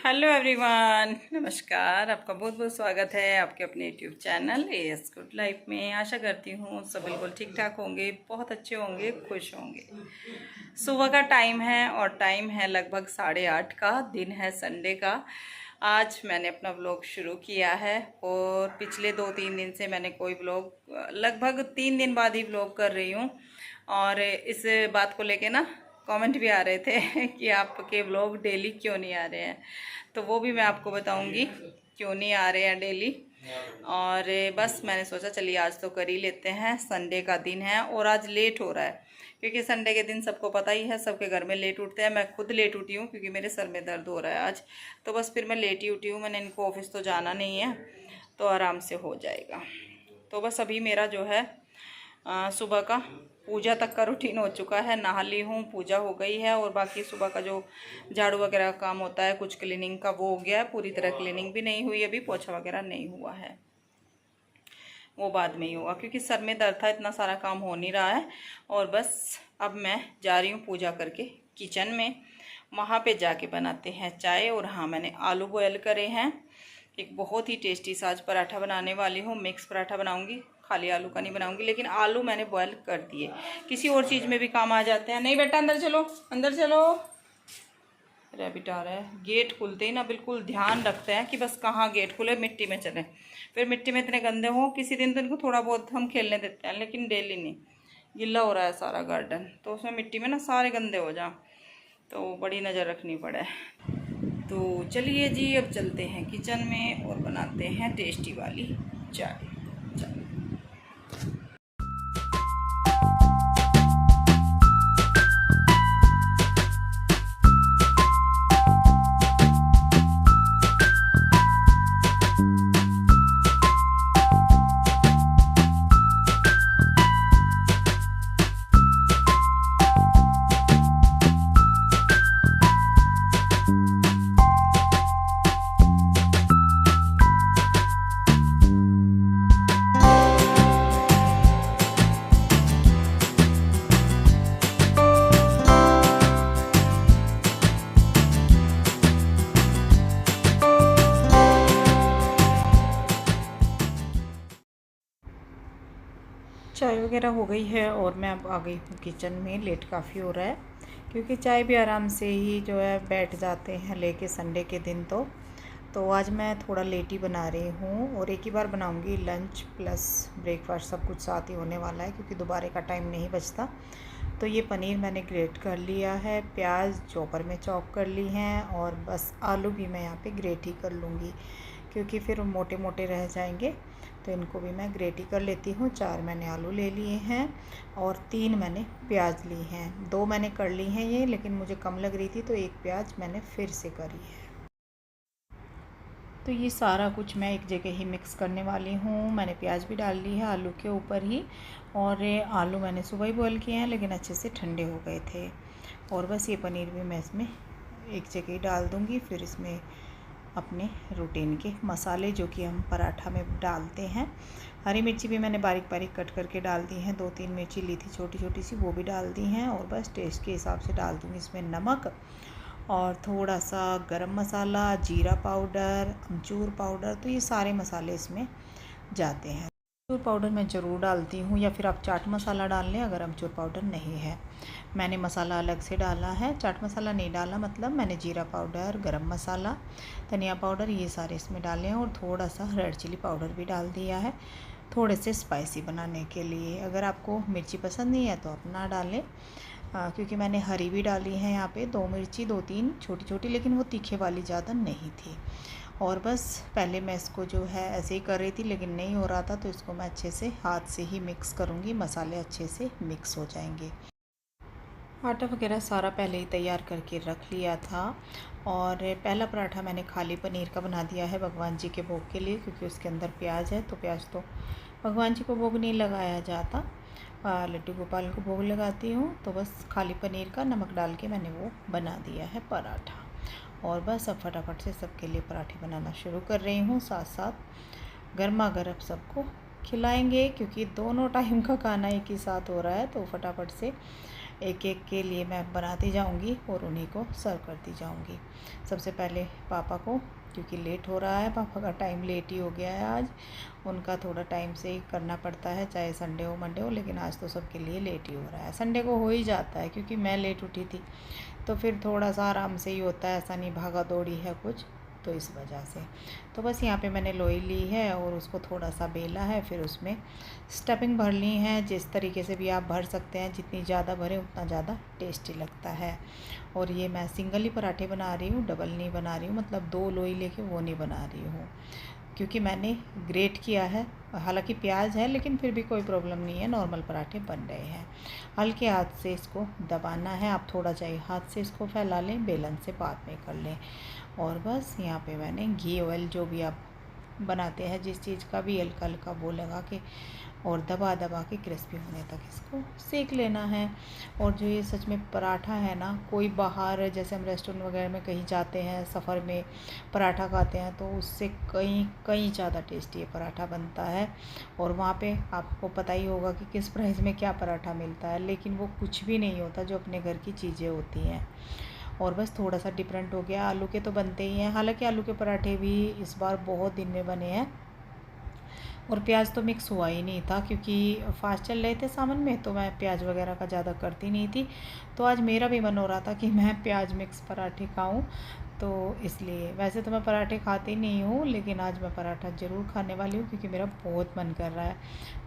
Hello everyone, नमस्कार। आपका बहुत बहुत स्वागत है आपके अपने YouTube channel as good life में। आशा करती हूँ सब बिल्कुल ठीक ठाक होंगे, बहुत अच्छे होंगे, खुश होंगे। सुबह का टाइम है और टाइम है लगभग 8:30 का। दिन है संडे का। आज मैंने अपना व्लॉग शुरू किया है और पिछले 2-3 दिन से मैंने कोई व्लॉग, लगभग 3 दिन बाद ही व्लॉग कर रही हूँ। और इस बात को लेके ना कमेंट भी आ रहे थे कि आपके व्लॉग डेली क्यों नहीं आ रहे हैं, तो वो भी मैं आपको बताऊंगी क्यों नहीं आ रहे हैं डेली। और बस मैंने सोचा चलिए आज तो कर ही लेते हैं, संडे का दिन है और आज लेट हो रहा है क्योंकि संडे के दिन सबको पता ही है, सबके घर में लेट उठते हैं। मैं खुद लेट उठी हूँ क्योंकि मेरे सर में दर्द हो रहा है आज, तो बस फिर मैं लेट ही उठी हूँ। मैंने इनको ऑफिस तो जाना नहीं है तो आराम से हो जाएगा। तो बस अभी मेरा जो है सुबह का पूजा तक का रूटीन हो चुका है। नहा ली हूँ, पूजा हो गई है और बाकी सुबह का जो झाड़ू वगैरह का काम होता है, कुछ क्लीनिंग का, वो हो गया है। पूरी तरह क्लीनिंग भी नहीं हुई, अभी पोछा वगैरह नहीं हुआ है, वो बाद में ही होगा क्योंकि सर में दर्द था, इतना सारा काम हो नहीं रहा है। और बस अब मैं जा रही हूँ पूजा करके किचन में, वहाँ पे जाके बनाते हैं चाय। और हाँ, मैंने आलू बॉयल करे हैं, एक बहुत ही टेस्टी सा आज पराठा बनाने वाली हूँ। मिक्स पराठा बनाऊंगी, खाली आलू का नहीं बनाऊंगी, लेकिन आलू मैंने बॉयल कर दिए, किसी और चीज़ में भी काम आ जाते हैं। नहीं बेटा अंदर चलो, अंदर चलो। रैबिट आ रहा है। गेट खुलते ही ना बिल्कुल ध्यान रखते हैं कि बस कहाँ गेट खुले, मिट्टी में चले। फिर मिट्टी में इतने गंदे हों, किसी दिन तो इनको थोड़ा बहुत हम खेलने देते हैं लेकिन डेली नहीं। गिल्ला हो रहा है सारा गार्डन, तो उसमें मिट्टी में ना सारे गंदे हो जाएं तो बड़ी नज़र रखनी पड़े। तो चलिए जी, अब चलते हैं किचन में और बनाते हैं टेस्टी वाली चाय। चाय वगैरह हो गई है और मैं अब आ गई हूँ किचन में। लेट काफ़ी हो रहा है क्योंकि चाय भी आराम से ही जो है बैठ जाते हैं लेके संडे के दिन। तो आज मैं थोड़ा लेट ही बना रही हूँ और एक ही बार बनाऊँगी, लंच प्लस ब्रेकफास्ट सब कुछ साथ ही होने वाला है क्योंकि दोबारा का टाइम नहीं बचता। तो ये पनीर मैंने ग्रेट कर लिया है, प्याज चॉपर में चॉप कर ली हैं और बस आलू भी मैं यहाँ पे ग्रेट ही कर लूँगी क्योंकि फिर मोटे मोटे रह जाएंगे, तो इनको भी मैं ग्रेट ही कर लेती हूँ। 4 मैंने आलू ले लिए हैं और 3 मैंने प्याज ली हैं। 2 मैंने कर ली हैं ये, लेकिन मुझे कम लग रही थी तो 1 प्याज मैंने फिर से करी है। तो ये सारा कुछ मैं एक जगह ही मिक्स करने वाली हूँ। मैंने प्याज भी डाल ली है आलू के ऊपर ही, और आलू मैंने सुबह ही बॉयल किए हैं लेकिन अच्छे से ठंडे हो गए थे। और बस ये पनीर भी मैं इसमें एक जगह ही डाल दूँगी। फिर इसमें अपने रूटीन के मसाले जो कि हम पराठा में डालते हैं, हरी मिर्ची भी मैंने बारीक बारीक कट करके डाल दी हैं। 2-3 मिर्ची ली थी छोटी छोटी सी, वो भी डाल दी हैं। और बस टेस्ट के हिसाब से डाल दूँगी इसमें नमक और थोड़ा सा गरम मसाला, जीरा पाउडर, अमचूर पाउडर। तो ये सारे मसाले इसमें जाते हैं। अमचूर पाउडर मैं ज़रूर डालती हूँ, या फिर आप चाट मसाला डाल लें अगर अमचूर पाउडर नहीं है। मैंने मसाला अलग से डाला है, चाट मसाला नहीं डाला, मतलब मैंने जीरा पाउडर, गरम मसाला, धनिया पाउडर ये सारे इसमें डाले हैं और थोड़ा सा रेड चिली पाउडर भी डाल दिया है थोड़े से स्पाइसी बनाने के लिए। अगर आपको मिर्ची पसंद नहीं है तो आप ना डालें, क्योंकि मैंने हरी भी डाली है यहाँ पे 2 मिर्ची, 2-3 छोटी छोटी, लेकिन वो तीखे वाली ज़्यादा नहीं थी। और बस पहले मैं इसको जो है ऐसे ही कर रही थी लेकिन नहीं हो रहा था, तो इसको मैं अच्छे से हाथ से ही मिक्स करूँगी, मसाले अच्छे से मिक्स हो जाएंगे। आटा वगैरह सारा पहले ही तैयार करके रख लिया था। और पहला पराठा मैंने खाली पनीर का बना दिया है भगवान जी के भोग के लिए, क्योंकि उसके अंदर प्याज है, तो प्याज तो भगवान जी को भोग नहीं लगाया जाता, लड्डू गोपाल को भोग लगाती हूँ। तो बस खाली पनीर का नमक डाल के मैंने वो बना दिया है पराठा। और बस अब फटाफट से सबके लिए पराठे बनाना शुरू कर रही हूँ, साथ साथ गर्मा गर्म सबको खिलाएंगे क्योंकि दोनों टाइम का खाना एक ही साथ हो रहा है। तो फटाफट से एक एक के लिए मैं बनाती जाऊंगी और उन्हीं को सर्व करती जाऊंगी। सबसे पहले पापा को, क्योंकि लेट हो रहा है, पापा का टाइम लेट ही हो गया है आज। उनका थोड़ा टाइम से ही करना पड़ता है, चाहे संडे हो मंडे हो, लेकिन आज तो सबके लिए लेट ही हो रहा है। संडे को हो ही जाता है क्योंकि मैं लेट उठी थी, तो फिर थोड़ा सा आराम से ही होता है, ऐसा नहीं भागा दौड़ी है कुछ, तो इस वजह से। तो बस यहाँ पे मैंने लोई ली है और उसको थोड़ा सा बेला है, फिर उसमें स्टफिंग भर ली है। जिस तरीके से भी आप भर सकते हैं, जितनी ज़्यादा भरें उतना ज़्यादा टेस्टी लगता है। और ये मैं सिंगल ही पराठे बना रही हूँ, डबल नहीं बना रही हूँ, मतलब 2 लोई लेके वो नहीं बना रही हूँ, क्योंकि मैंने ग्रेट किया है। हालांकि प्याज है लेकिन फिर भी कोई प्रॉब्लम नहीं है, नॉर्मल पराठे बन रहे हैं। हल्के हाथ से इसको दबाना है, आप थोड़ा चाहिए हाथ से इसको फैला लें, बेलन से बाद में कर लें। और बस यहाँ पे मैंने घी ऑयल जो भी आप बनाते हैं, जिस चीज़ का भी, हल्का हल्का वो लगा के और दबा दबा के क्रिस्पी होने तक इसको सेक लेना है। और जो ये सच में पराठा है ना, कोई बाहर जैसे हम रेस्टोरेंट वगैरह में कहीं जाते हैं, सफ़र में पराठा खाते हैं, तो उससे कहीं कहीं ज़्यादा टेस्टी ये पराठा बनता है। और वहाँ पे आपको पता ही होगा कि किस प्राइस में क्या पराठा मिलता है, लेकिन वो कुछ भी नहीं होता जो अपने घर की चीज़ें होती हैं। और बस थोड़ा सा डिफरेंट हो गया, आलू के तो बनते ही हैं, हालांकि आलू के पराठे भी इस बार बहुत दिन में बने हैं। और प्याज तो मिक्स हुआ ही नहीं था, क्योंकि फास्ट चल रहे थे सावन में, तो मैं प्याज वगैरह का ज़्यादा करती नहीं थी। तो आज मेरा भी मन हो रहा था कि मैं प्याज मिक्स पराठे खाऊं, तो इसलिए। वैसे तो मैं पराठे खाती नहीं हूँ, लेकिन आज मैं पराठा ज़रूर खाने वाली हूँ, क्योंकि मेरा बहुत मन कर रहा है।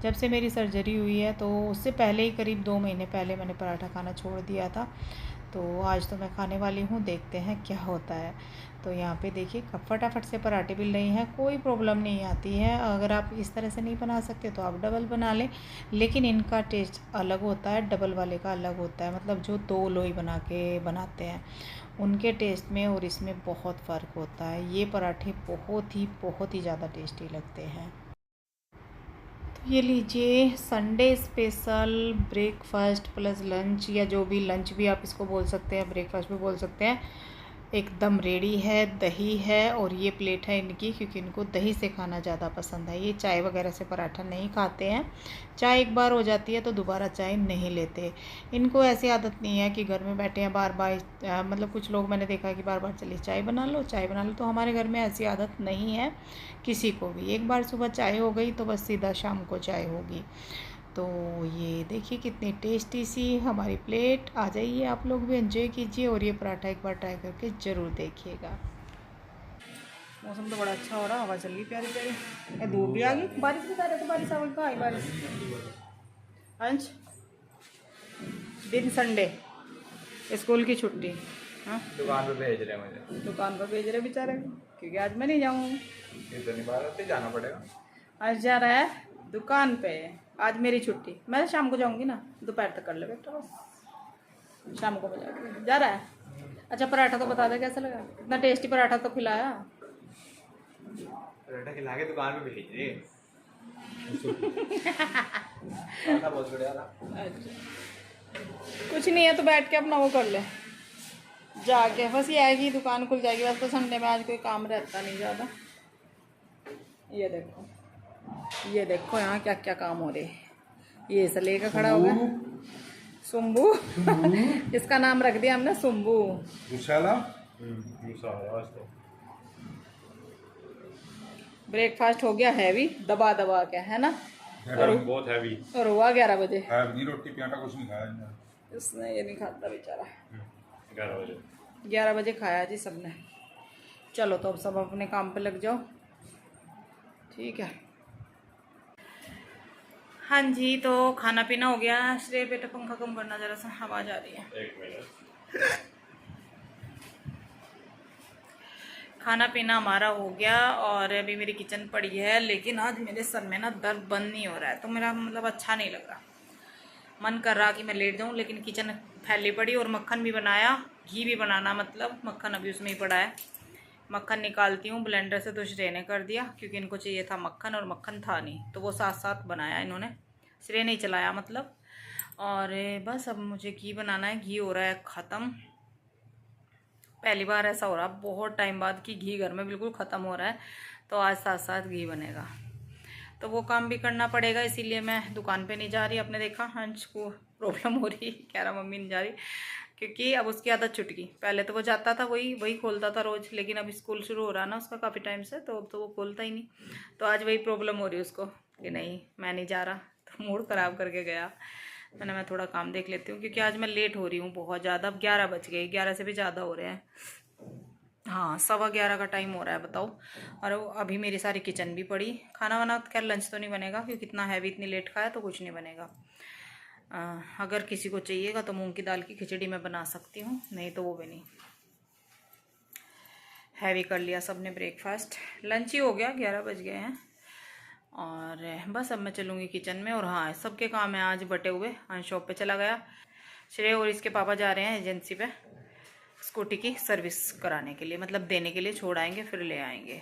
जब से मेरी सर्जरी हुई है, तो उससे पहले ही करीब 2 महीने पहले मैंने पराठा खाना छोड़ दिया था। तो आज तो मैं खाने वाली हूँ, देखते हैं क्या होता है। तो यहाँ पे देखिए कब फटाफट से पराठे बिल रही हैं, कोई प्रॉब्लम नहीं आती है। अगर आप इस तरह से नहीं बना सकते तो आप डबल बना लें, लेकिन इनका टेस्ट अलग होता है, डबल वाले का अलग होता है। मतलब जो 2 लोई बना के बनाते हैं, उनके टेस्ट में और इसमें बहुत फ़र्क होता है। ये पराठे बहुत ही ज़्यादा टेस्टी लगते हैं। तो ये लीजिए Sunday special breakfast plus lunch, या जो भी लंच भी आप इसको बोल सकते हैं, ब्रेकफास्ट भी बोल सकते हैं, एकदम रेडी है। दही है और ये प्लेट है इनकी, क्योंकि इनको दही से खाना ज़्यादा पसंद है। ये चाय वगैरह से पराठा नहीं खाते हैं, चाय एक बार हो जाती है तो दोबारा चाय नहीं लेते। इनको ऐसी आदत नहीं है कि घर में बैठे हैं बार बार, मतलब कुछ लोग मैंने देखा कि बार बार चलिए चाय बना लो चाय बना लो, तो हमारे घर में ऐसी आदत नहीं है किसी को भी। एक बार सुबह चाय हो गई तो बस सीधा शाम को चाय होगी। तो ये देखिए कितनी टेस्टी सी हमारी प्लेट। आ जाइए आप लोग भी एंजॉय कीजिए, और ये पराठा एक बार ट्राई करके ज़रूर देखिएगा। मौसम तो बड़ा अच्छा हो रहा, हवा चल रही प्यारी प्यारी, धूप भी आ गई, बारिश भी कर रहे थे, बारिश आ गई, कहाँ आई बारिश। अंश, दिन संडे, स्कूल की छुट्टी। हाँ, दुकान पे भेज रहे हैं मुझे। दुकान पर भेज रहे बेचारे को, क्योंकि आज मैं नहीं जाऊँगी। इतनी बार आते जाना पड़ेगा। आज जा रहा है दुकान पे, आज मेरी छुट्टी, मैं शाम को जाऊँगी ना, दोपहर तक कर ले बेटा, बस शाम को बजा जा रहा है। अच्छा पराठा तो बता दे कैसा लगा, इतना टेस्टी पराठा तो खिलाया। पराठा खिला के दुकान पे भेज रहे पराठा बहुत बढ़िया था। अच्छा कुछ नहीं है तो बैठ के अपना वो कर ले जाके, बस ये है कि दुकान खुल जाएगी, बस तो संडे में आज कोई काम रहता नहीं ज़्यादा। ये देखो यहाँ क्या क्या काम हो रहे हैं। ये से लेकर खड़ा हो गया सुम्बू इसका नाम रख दिया हमने सुम्बू। विशाला ब्रेकफास्ट हो गया हैवी, दबा दबा के, है ना। और बहुत हैवी और हुआ 11 बजे, हैवी रोटी प्याटा कुछ नहीं खाया इसने ये नहीं खाता बेचारा। 11 बजे 11 बजे खाया जी सबने। चलो तो अब सब अपने काम पे लग जाओ, ठीक है। हाँ जी, तो खाना पीना हो गया। श्रेय बेटा पंखा कम करना, जरा सा आवाज़ आ रही है। 1 मिनट। खाना पीना हमारा हो गया और अभी मेरी किचन पड़ी है, लेकिन आज मेरे सर में ना दर्द बंद नहीं हो रहा है, तो मेरा मतलब अच्छा नहीं लग रहा। मन कर रहा कि मैं लेट जाऊं, लेकिन किचन फैली पड़ी और मक्खन भी बनाया, घी भी बनाना, मतलब मक्खन अभी उसमें ही पड़ा है। मक्खन निकालती हूँ ब्लेंडर से, तो श्रेय ने कर दिया क्योंकि इनको चाहिए था मक्खन और मक्खन था नहीं, तो वो साथ साथ बनाया इन्होंने, श्रेय नहीं चलाया मतलब। और बस अब मुझे घी बनाना है, घी हो रहा है ख़त्म। पहली बार ऐसा हो रहा बहुत टाइम बाद कि घी घर में बिल्कुल ख़त्म हो रहा है, तो आज साथ साथ घी बनेगा। तो वो काम भी करना पड़ेगा, इसीलिए मैं दुकान पे नहीं जा रही। आपने देखा हंस को प्रॉब्लम हो रही, कह रहा मम्मी नहीं जा रही, क्योंकि अब उसकी आदत छूट गई। पहले तो वो जाता था, वही खोलता था रोज़, लेकिन अभी स्कूल शुरू हो रहा है ना उसका काफ़ी टाइम से, तो अब तो वो खोलता ही नहीं। तो आज वही प्रॉब्लम हो रही है उसको कि नहीं मैं नहीं जा रहा, तो मूड ख़राब करके गया। मैं थोड़ा काम देख लेती हूँ, क्योंकि आज मैं लेट हो रही हूँ बहुत ज़्यादा। अब 11 बज गए, 11 से भी ज़्यादा हो रहे हैं। हाँ 11:15 का टाइम हो रहा है, बताओ। और अभी मेरी सारी किचन भी पड़ी। खाना वाना खैर लंच तो नहीं बनेगा, क्योंकि इतना हैवी इतनी लेट खाया तो कुछ नहीं बनेगा। अगर किसी को चाहिएगा तो मूंग की दाल की खिचड़ी मैं बना सकती हूँ, नहीं तो वो भी नहीं। हैवी कर लिया सबने ब्रेकफास्ट, लंच ही हो गया, 11 बज गए हैं। और बस अब मैं चलूँगी किचन में। और हाँ सबके काम है आज बटे हुए। हाँ शॉप पे चला गया श्रेय, और इसके पापा जा रहे हैं एजेंसी पे स्कूटी की सर्विस कराने के लिए, मतलब देने के लिए छोड़ आएंगे फिर ले आएंगे।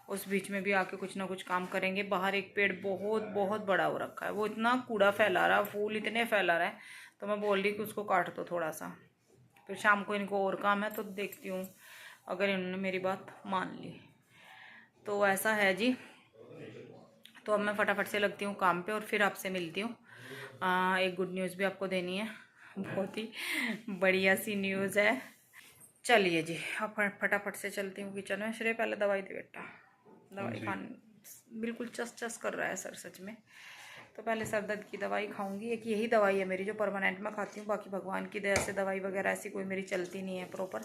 उस बीच में भी आके कुछ ना कुछ काम करेंगे। बाहर एक पेड़ बहुत बहुत बड़ा हो रखा है, वो इतना कूड़ा फैला रहा है, फूल इतने फैला रहा है, तो मैं बोल रही कि उसको काट दो थोड़ा सा। फिर शाम को इनको और काम है, तो देखती हूँ अगर इन्होंने मेरी बात मान ली तो ऐसा है जी। तो अब मैं फटाफट से लगती हूँ काम पे और फिर आपसे मिलती हूँ। एक गुड न्यूज़ भी आपको देनी है, बहुत ही बढ़िया सी न्यूज़ है। चलिए जी अब फटाफट से चलती हूँ किचन में। श्रेय पहले दवाई दे बेटा, दवाई खान बिल्कुल चस चस कर रहा है सर सच में। तो पहले सर दर्द की दवाई खाऊंगी। एक यही दवाई है मेरी जो परमानेंट में खाती हूँ, बाकी भगवान की दया से दवाई वगैरह ऐसी कोई मेरी चलती नहीं है प्रॉपर।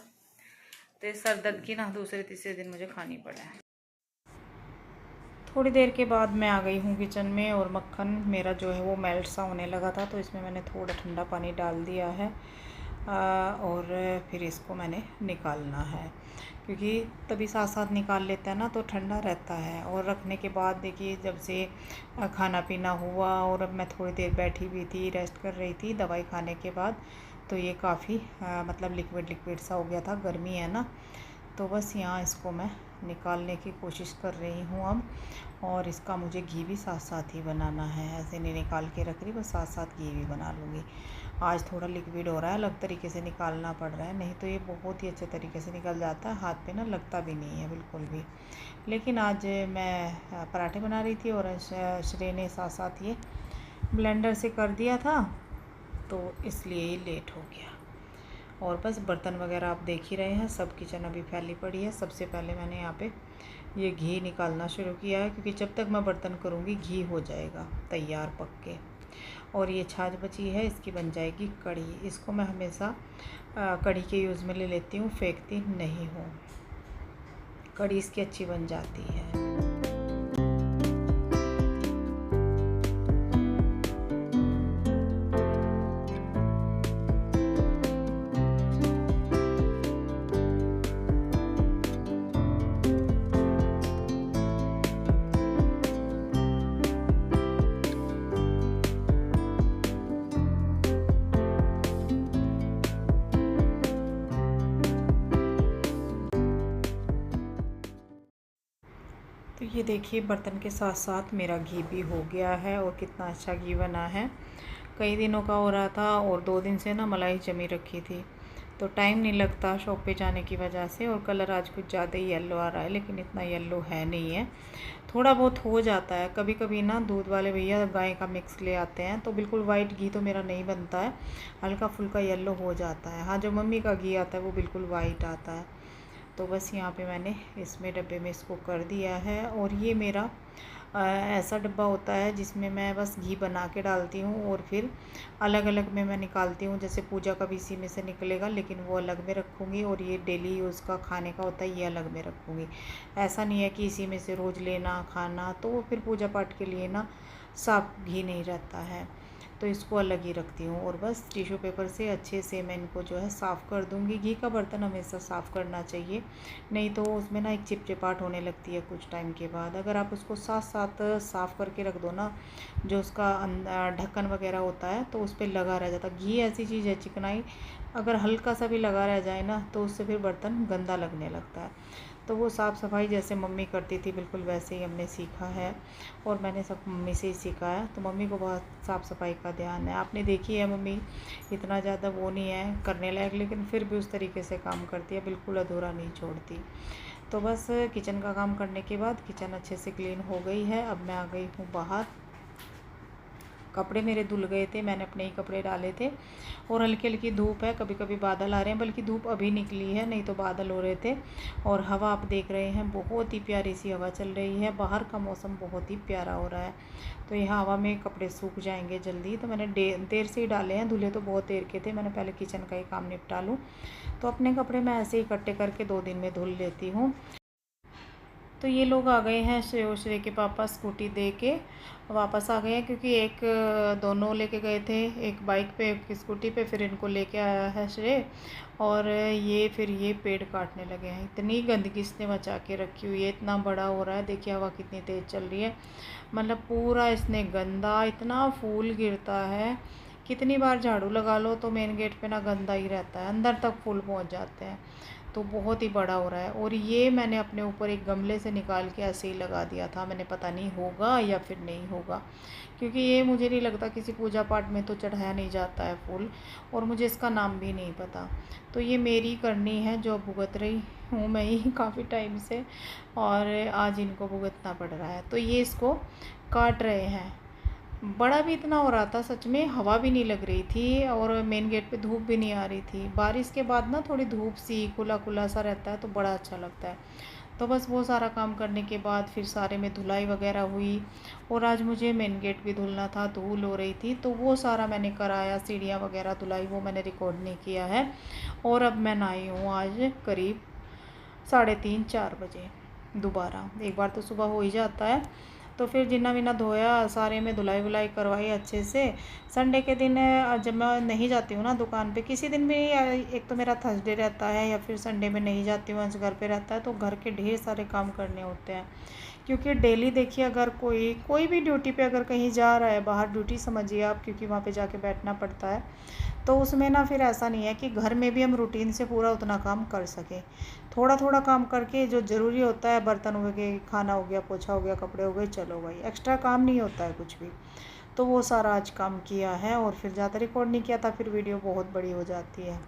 तो सर दर्द की ना दूसरे तीसरे दिन मुझे खानी पड़े। थोड़ी देर के बाद मैं आ गई हूँ किचन में, और मक्खन मेरा जो है वो मेल्ट सा होने लगा था, तो इसमें मैंने थोड़ा ठंडा पानी डाल दिया है। और फिर इसको मैंने निकालना है, क्योंकि तभी साथ साथ निकाल लेते हैं ना तो ठंडा रहता है। और रखने के बाद देखिए जब से खाना पीना हुआ और अब मैं थोड़ी देर बैठी हुई थी, रेस्ट कर रही थी दवाई खाने के बाद, तो ये काफ़ी मतलब लिक्विड सा हो गया था, गर्मी है ना। तो बस यहाँ इसको मैं निकालने की कोशिश कर रही हूँ अब। और इसका मुझे घी भी साथ साथ ही बनाना है, ऐसे नहीं निकाल के रख रही, बस साथ साथ घी भी बना लूँगी। आज थोड़ा लिक्विड हो रहा है, अलग तरीके से निकालना पड़ रहा है, नहीं तो ये बहुत ही अच्छे तरीके से निकल जाता है, हाथ पे ना लगता भी नहीं है बिल्कुल भी। लेकिन आज मैं पराठे बना रही थी और श्रेय ने साथ साथ ये ब्लेंडर से कर दिया था, तो इसलिए ये लेट हो गया। और बस बर्तन वगैरह आप देख ही रहे हैं, सब किचन अभी फैली पड़ी है। सबसे पहले मैंने यहाँ पे ये घी निकालना शुरू किया है, क्योंकि जब तक मैं बर्तन करूँगी घी हो जाएगा तैयार पक के। और ये छाछ बची है, इसकी बन जाएगी कढ़ी। इसको मैं हमेशा कढ़ी के यूज़ में ले लेती हूँ, फेंकती नहीं हूँ। कढ़ी इसकी अच्छी बन जाती है। तो ये देखिए बर्तन के साथ साथ मेरा घी भी हो गया है, और कितना अच्छा घी बना है। कई दिनों का हो रहा था, और 2 दिन से ना मलाई जमी रखी थी, तो टाइम नहीं लगता शॉप पे जाने की वजह से। और कलर आज कुछ ज़्यादा ही येलो आ रहा है, लेकिन इतना येलो है नहीं है, थोड़ा बहुत हो जाता है। कभी कभी ना दूध वाले भैया गाय का मिक्स ले आते हैं, तो बिल्कुल वाइट घी तो मेरा नहीं बनता है, हल्का फुल्का येलो हो जाता है। हाँ जो मम्मी का घी आता है वो बिल्कुल वाइट आता है। तो बस यहाँ पे मैंने इसमें डब्बे में इसको कर दिया है। और ये मेरा ऐसा डब्बा होता है जिसमें मैं बस घी बना के डालती हूँ, और फिर अलग अलग में मैं निकालती हूँ। जैसे पूजा का भी इसी में से निकलेगा, लेकिन वो अलग में रखूँगी, और ये डेली यूज़ का खाने का होता है ये अलग में रखूँगी। ऐसा नहीं है कि इसी में से रोज़ लेना खाना, तो वो फिर पूजा पाठ के लिए ना साफ घी नहीं रहता है, तो इसको अलग ही रखती हूँ। और बस टिश्यू पेपर से अच्छे से मैं इनको जो है साफ़ कर दूँगी। घी का बर्तन हमेशा साफ़ करना चाहिए, नहीं तो उसमें ना एक चिपचिपाहट होने लगती है कुछ टाइम के बाद। अगर आप उसको साथ साथ साफ़ करके रख दो ना, जो उसका ढक्कन वगैरह होता है तो उस पर लगा रह जाता। घी ऐसी चीज़ है, चिकनाई अगर हल्का सा भी लगा रह जाए ना तो उससे फिर बर्तन गंदा लगने लगता है। तो वो साफ़ सफाई जैसे मम्मी करती थी बिल्कुल वैसे ही हमने सीखा है, और मैंने सब मम्मी से ही सीखा है। तो मम्मी को बहुत साफ़ सफाई का ध्यान है, आपने देखी है मम्मी इतना ज़्यादा वो नहीं है करने लायक, लेकिन फिर भी उस तरीके से काम करती है, बिल्कुल अधूरा नहीं छोड़ती। तो बस किचन का काम करने के बाद किचन अच्छे से क्लीन हो गई है। अब मैं आ गई हूँ बाहर। कपड़े मेरे धुल गए थे, मैंने अपने ही कपड़े डाले थे और हल्की हल्की धूप है, कभी कभी बादल आ रहे हैं, बल्कि धूप अभी निकली है, नहीं तो बादल हो रहे थे। और हवा आप देख रहे हैं, बहुत ही प्यारी सी हवा चल रही है। बाहर का मौसम बहुत ही प्यारा हो रहा है, तो यहाँ हवा में कपड़े सूख जाएंगे जल्दी। तो मैंने देर से ही डाले हैं, धुले तो बहुत देर के थे। मैंने पहले किचन का ही काम निपटा लूँ, तो अपने कपड़े मैं ऐसे ही इकट्ठे करके 2 दिन में धुल लेती हूँ। तो ये लोग आ गए हैं, श्रेय के पापा स्कूटी दे के वापस आ गए हैं, क्योंकि एक दोनों लेके गए थे, एक बाइक पे एक स्कूटी पे, फिर इनको लेके आया है श्रेय। और ये पेड़ काटने लगे हैं। इतनी गंदगी इसने मचा के रखी हुई है, इतना बड़ा हो रहा है। देखिए हवा कितनी तेज़ चल रही है, मतलब पूरा इसने गंदा, इतना फूल गिरता है, कितनी बार झाड़ू लगा लो तो मेन गेट पे ना गंदा ही रहता है, अंदर तक फूल पहुंच जाते हैं। तो बहुत ही बड़ा हो रहा है। और ये मैंने अपने ऊपर एक गमले से निकाल के ऐसे ही लगा दिया था, मैंने पता नहीं होगा या फिर नहीं होगा, क्योंकि ये मुझे नहीं लगता किसी पूजा पाठ में तो चढ़ाया नहीं जाता है फूल, और मुझे इसका नाम भी नहीं पता। तो ये मेरी करनी है जो भुगत रही हूँ मैं ही काफ़ी टाइम से, और आज इनको भुगतना पड़ रहा है। तो ये इसको काट रहे हैं। बड़ा भी इतना हो रहा था, सच में हवा भी नहीं लग रही थी, और मेन गेट पे धूप भी नहीं आ रही थी। बारिश के बाद ना थोड़ी धूप सी खुला खुला सा रहता है तो बड़ा अच्छा लगता है। तो बस वो सारा काम करने के बाद फिर सारे में धुलाई वगैरह हुई, और आज मुझे मेन गेट भी धुलना था, धूल हो रही थी, तो वो सारा मैंने कराया। सीढ़ियाँ वगैरह धुलाई, वो मैंने रिकॉर्ड नहीं किया है। और अब मैं नहाई हूँ आज करीब 3:30-4 बजे दोबारा। एक बार तो सुबह हो ही जाता है। तो फिर जिन्ना विना धोया, सारे में धुलाई वुलाई करवाई अच्छे से। संडे के दिन जब मैं नहीं जाती हूँ ना दुकान पे, किसी दिन भी, एक तो मेरा थर्सडे रहता है या फिर संडे में नहीं जाती हूँ, आज घर पे रहता है, तो घर के ढेर सारे काम करने होते हैं। क्योंकि डेली देखिए, अगर कोई भी ड्यूटी पे अगर कहीं जा रहा है, बाहर ड्यूटी समझिए आप, क्योंकि वहाँ पे जाके बैठना पड़ता है, तो उसमें ना फिर ऐसा नहीं है कि घर में भी हम रूटीन से पूरा उतना काम कर सकें। थोड़ा थोड़ा काम करके जो ज़रूरी होता है, बर्तन हो गए, खाना हो गया, पोछा हो गया, कपड़े हो गए, चलो भाई, एक्स्ट्रा काम नहीं होता है कुछ भी। तो वो सारा आज काम किया है, और फिर ज़्यादा रिकॉर्ड नहीं किया था, फिर वीडियो बहुत बड़ी हो जाती है।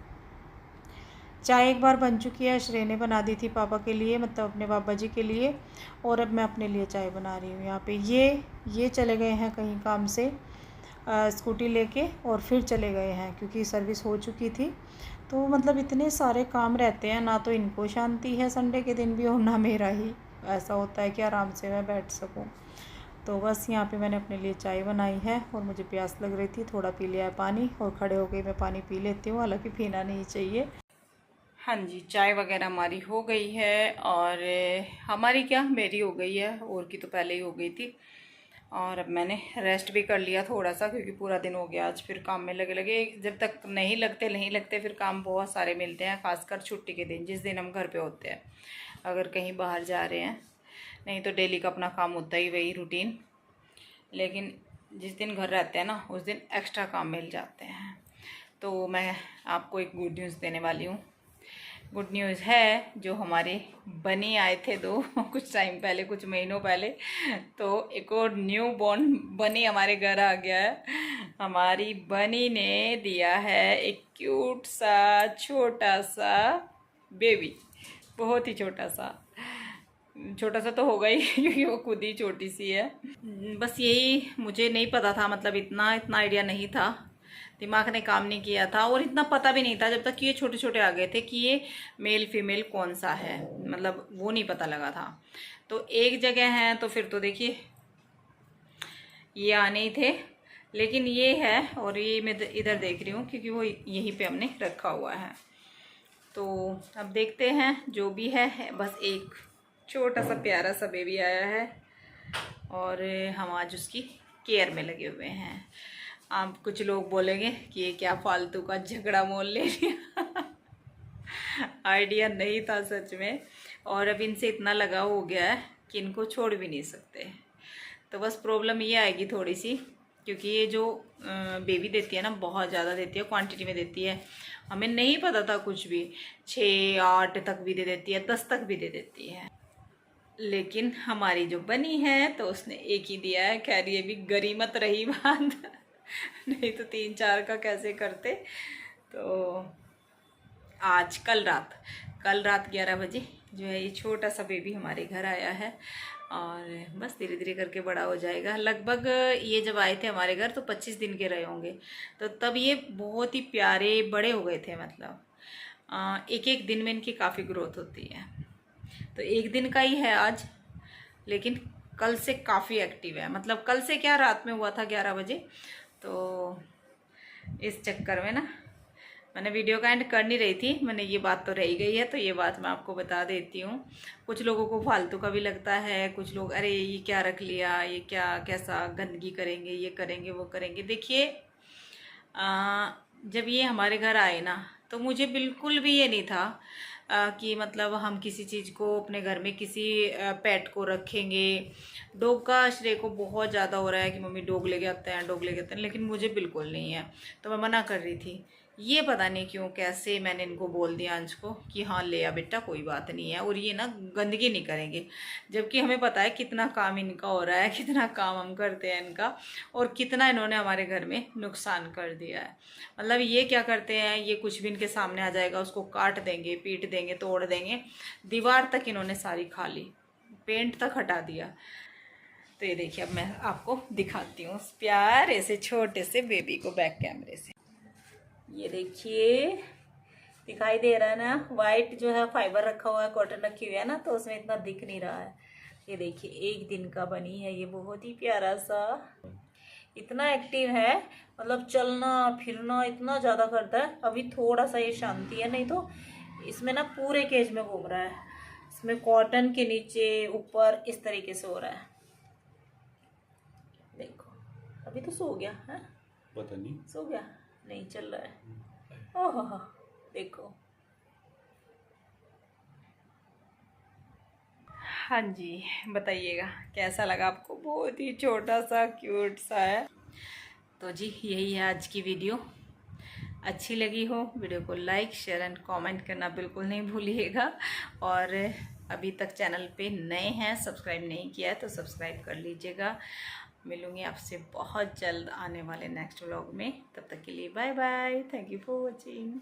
चाय एक बार बन चुकी है, श्रेय ने बना दी थी पापा के लिए, मतलब अपने पापा जी के लिए, और अब मैं अपने लिए चाय बना रही हूँ। यहाँ पे ये चले गए हैं कहीं काम से, स्कूटी लेके, और फिर चले गए हैं क्योंकि सर्विस हो चुकी थी। तो मतलब इतने सारे काम रहते हैं, ना तो इनको शांति है संडे के दिन भी, और ना मेरा ही ऐसा होता है कि आराम से मैं बैठ सकूं। तो बस यहाँ पे मैंने अपने लिए चाय बनाई है, और मुझे प्यास लग रही थी, थोड़ा पी लिया है पानी, और खड़े हो गई मैं पानी पी लेती हूँ, हालांकि पीना नहीं चाहिए। हाँ जी, चाय वगैरह हमारी हो गई है, और हमारी क्या, मेरी हो गई है, और की तो पहले ही हो गई थी। और अब मैंने रेस्ट भी कर लिया थोड़ा सा, क्योंकि पूरा दिन हो गया आज, फिर काम में लगे जब तक नहीं लगते फिर काम बहुत सारे मिलते हैं, खासकर छुट्टी के दिन, जिस दिन हम घर पे होते हैं, अगर कहीं बाहर जा रहे हैं। नहीं तो डेली का अपना काम होता ही वही रूटीन, लेकिन जिस दिन घर रहते हैं ना, उस दिन एक्स्ट्रा काम मिल जाते हैं। तो मैं आपको एक गुड न्यूज़ देने वाली हूँ। गुड न्यूज़ है, जो हमारे बनी आए थे कुछ टाइम पहले, कुछ महीनों पहले, तो एक और न्यू बॉर्न बनी हमारे घर आ गया है। हमारी बनी ने दिया है एक क्यूट सा छोटा सा बेबी, बहुत ही छोटा सा तो होगा ही क्योंकि वो खुद ही छोटी सी है। बस यही, मुझे नहीं पता था, मतलब इतना आइडिया नहीं था, दिमाग ने काम नहीं किया था, और इतना पता भी नहीं था जब तक कि ये छोटे छोटे आ गए थे कि ये मेल फीमेल कौन सा है, मतलब वो नहीं पता लगा था। तो एक जगह है, तो फिर तो देखिए ये आने ही थे, लेकिन ये है, और ये मैं इधर देख रही हूँ क्योंकि वो यहीं पे हमने रखा हुआ है। तो अब देखते हैं, जो भी है, बस एक छोटा सा प्यारा सा बेबी आया है, और हम आज उसकी केयर में लगे हुए हैं। आप कुछ लोग बोलेंगे कि ये क्या फालतू का झगड़ा मोल ले लिया आइडिया नहीं था सच में, और अब इनसे इतना लगाव हो गया है कि इनको छोड़ भी नहीं सकते। तो बस प्रॉब्लम ये आएगी थोड़ी सी, क्योंकि ये जो बेबी देती है ना, बहुत ज़्यादा देती है, क्वांटिटी में देती है। हमें नहीं पता था कुछ भी, 6-8 तक भी दे देती है, 10 तक भी दे देती है। लेकिन हमारी जो बनी है, तो उसने एक ही दिया है। खैर ये भी गरीमत रही बात नहीं तो 3-4 का कैसे करते। तो आज कल रात कल रात 11 बजे जो है ये छोटा सा बेबी हमारे घर आया है और बस धीरे धीरे करके बड़ा हो जाएगा। लगभग ये जब आए थे हमारे घर तो 25 दिन के रहे होंगे, तो तब ये बहुत ही प्यारे बड़े हो गए थे। मतलब एक एक दिन में इनकी काफ़ी ग्रोथ होती है। तो एक दिन का ही है आज, लेकिन कल से काफ़ी एक्टिव है। मतलब कल से क्या, रात में हुआ था 11 बजे, तो इस चक्कर में ना मैंने वीडियो का एंड कर नहीं रही थी। मैंने ये बात तो रह ही गई है, तो ये बात मैं आपको बता देती हूँ। कुछ लोगों को फालतू का भी लगता है, कुछ लोग अरे ये क्या रख लिया, ये क्या कैसा गंदगी करेंगे, ये करेंगे वो करेंगे। देखिए जब ये हमारे घर आए ना, तो मुझे बिल्कुल भी ये नहीं था कि मतलब हम किसी चीज़ को अपने घर में किसी पेट को रखेंगे। डॉग का श्रेय को बहुत ज़्यादा हो रहा है कि मम्मी डॉग लेके आते हैं, डॉग लेके आते हैं, लेकिन मुझे बिल्कुल नहीं है। तो मैं मना कर रही थी। ये पता नहीं क्यों कैसे मैंने इनको बोल दिया अंश को कि हाँ ले आ बेटा, कोई बात नहीं है, और ये ना गंदगी नहीं करेंगे। जबकि हमें पता है कितना काम इनका हो रहा है, कितना काम हम करते हैं इनका, और कितना इन्होंने हमारे घर में नुकसान कर दिया है। मतलब ये क्या करते हैं, ये कुछ भी इनके सामने आ जाएगा उसको काट देंगे, पीट देंगे, तोड़ देंगे। दीवार तक इन्होंने सारी खा ली, पेंट तक हटा दिया। तो ये देखिए, अब मैं आपको दिखाती हूँ प्यारे से छोटे से बेबी को बैक कैमरे से। ये देखिए दिखाई दे रहा है ना, वाइट जो है फाइबर रखा हुआ है, कॉटन रखी हुई है ना, तो उसमें इतना दिख नहीं रहा है। ये देखिए एक दिन का बनी है ये, बहुत ही प्यारा सा, इतना एक्टिव है। मतलब चलना फिरना इतना ज़्यादा करता है। अभी थोड़ा सा ये शांति है, नहीं तो इसमें ना पूरे केज में घूम रहा है। इसमें कॉटन के नीचे ऊपर इस तरीके से हो रहा है। देखो अभी तो सो गया है, पता नहीं सो गया नहीं, चल रहा है। ओह देखो। हाँ जी, बताइएगा कैसा लगा आपको। बहुत ही छोटा सा क्यूट सा है। तो जी यही है आज की वीडियो। अच्छी लगी हो वीडियो को लाइक शेयर एंड कमेंट करना बिल्कुल नहीं भूलिएगा। और अभी तक चैनल पे नए हैं, सब्सक्राइब नहीं किया है तो सब्सक्राइब कर लीजिएगा। मिलूंगी आपसे बहुत जल्द आने वाले नेक्स्ट व्लॉग में। तब तक के लिए bye bye, thank you for watching.